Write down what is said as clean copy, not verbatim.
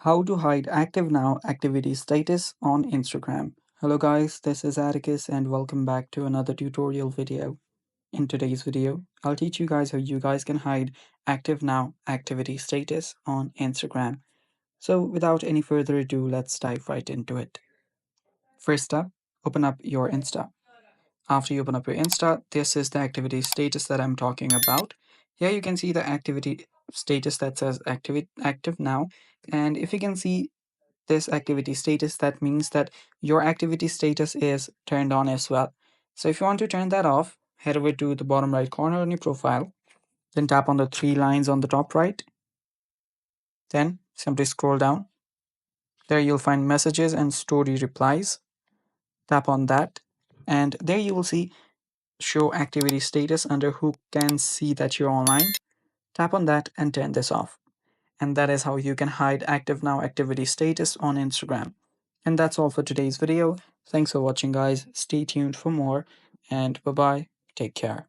How to hide active now activity status on Instagram. Hello guys, this is Atticus and welcome back to another tutorial video. In today's video, I'll teach you guys how you guys can hide active now activity status on Instagram. So without any further ado, let's dive right into it. First up, open up your Insta. After you open up your Insta, this is the activity status that I'm talking about. Here you can see the activity status that says active now. And if you can see this activity status, that means that your activity status is turned on as well. So if you want to turn that off, head over to the bottom right corner on your profile, then tap on the three lines on the top right, then simply scroll down. There you'll find messages and story replies. Tap on that, and there you will see show activity status under who can see that you're online. Tap on that and turn this off. And that is how you can hide active now activity status on Instagram. And that's all for today's video. Thanks for watching, guys. Stay tuned for more, and bye bye. Take care.